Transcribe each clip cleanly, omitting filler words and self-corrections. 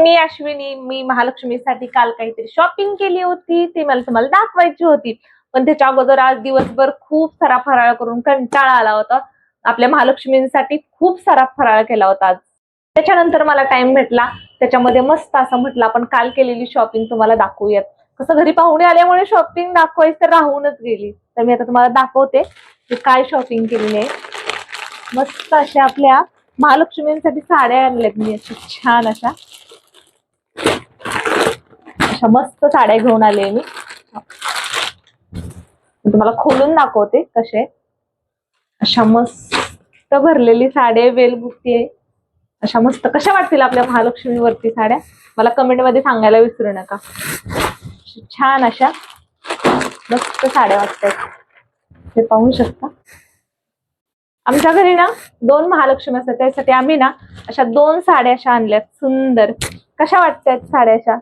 मी अश्विनी. मी महालक्ष्मीसाठी काल काहीतरी शॉपिंग केली होती, ती मला तुम्हाला दाखवायची होती. पण त्याच्या अगोदर आज दिवसभर खूप सारा फराळ करून कंटाळा आला होता. आपल्या महालक्ष्मींसाठी खूप सारा फराळ केला होता आज. त्याच्यानंतर मला टाइम भेटला, त्याच्यामध्ये मस्त असं म्हटलं आपण काल केलेली शॉपिंग तुम्हाला दाखवूयात. कसं घरी पाहुणे आल्यामुळे शॉपिंग दाखवायची तर राहूनच गेली. तर मी आता तुम्हाला दाखवते की काय शॉपिंग केलेली आहे. मस्त अशा आपल्या महालक्ष्मींसाठी साड्या आणल्यात मी, अशा छान अशा मस्त साड्या घेऊन आले मी. तुम्हाला खोलून दाखवते कसे. अशा मस्त भरलेली साडी आहे, वेलबुट्टी आहे. अशा मस्त कशा वाटतील आपल्या महालक्ष्मीवरती साड्या, मला कमेंट मध्ये सांगायला विसरू नका. छान अशा मस्त साड्या वाटतात, हे पाहू शकता. आमच्या घरी ना 2 महालक्ष्मी असतात, त्यासाठी आम्ही ना अशा 2 साड्या अशा आणल्यात सुंदर. कशा वाटतात साड्या अशा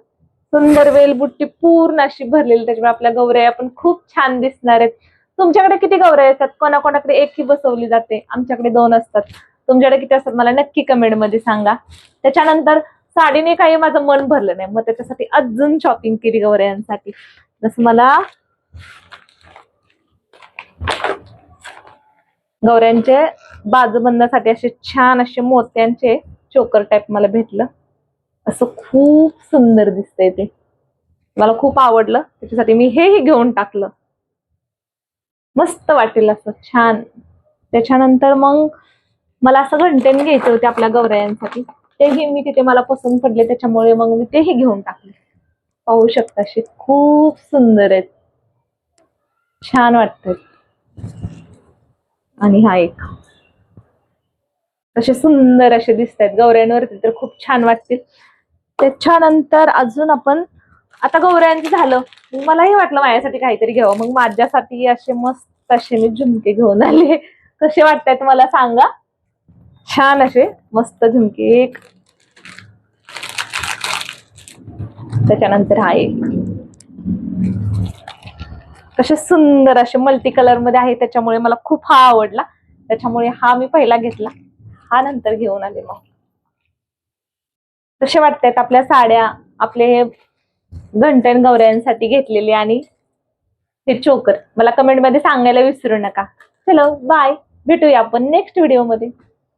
सुंदर, वेलबुट्टी पूर्ण अशी भरलेली, त्याच्यामुळे आपल्या गौऱ्या पण खूप छान दिसणार आहेत. तुमच्याकडे किती गौऱ्या असतात? कोणाकोणाकडे एक ही बसवली जाते, आमच्याकडे 2 असतात. तुमच्याकडे किती असतात मला नक्की कमेंट मध्ये सांगा. त्याच्यानंतर साडीने काही माझं मन भरलं नाही, मग त्याच्यासाठी अजून शॉपिंग केली गौऱ्यांसाठी. जसं मला गौऱ्यांचे बाजूबंदासाठी असे छान असे मोत्यांचे चोकर टाईप मला भेटलं. असं खूप सुंदर दिसतंय, ते मला खूप आवडलं. त्याच्यासाठी मी हेही घेऊन टाकलं, मस्त वाटेल असं छान. त्याच्यानंतर मग मला असं घंटेन घ्यायचे होते आपल्या गौऱ्यांसाठी, तेही मी तिथे मला पसंत पडले, त्याच्यामुळे मग मी तेही घेऊन टाकले. पाहू शकता असे खूप सुंदर आहेत, छान वाटतात. आणि हा एक असे सुंदर असे दिसत आहेत गौऱ्यांवरती, तर खूप छान वाटतील. त्याच्यानंतर अजून आपण आता गौऱ्यांचं झालं, मलाही वाटलं माझ्यासाठी काहीतरी घ्यावं. मग माझ्यासाठी असे मस्त असे मी झुमके घेऊन आले. कसे वाटतात मला सांगा. छान असे मस्त झुमके एक. त्याच्यानंतर हा एक कसे सुंदर असे मल्टी कलर मध्ये आहे, त्याच्यामुळे मला खूप हा आवडला. त्याच्यामुळे हा मी पहिला घेतला, हा नंतर घेऊन आले. मग कसे वाटतात आपल्या साड्या, आपले हे घंटण गौऱ्यांसाठी घेतलेले आणि हे चोकर, मला कमेंट मध्ये सांगायला विसरू नका. चलो बाय, भेटूया आपण नेक्स्ट व्हिडिओ मध्ये.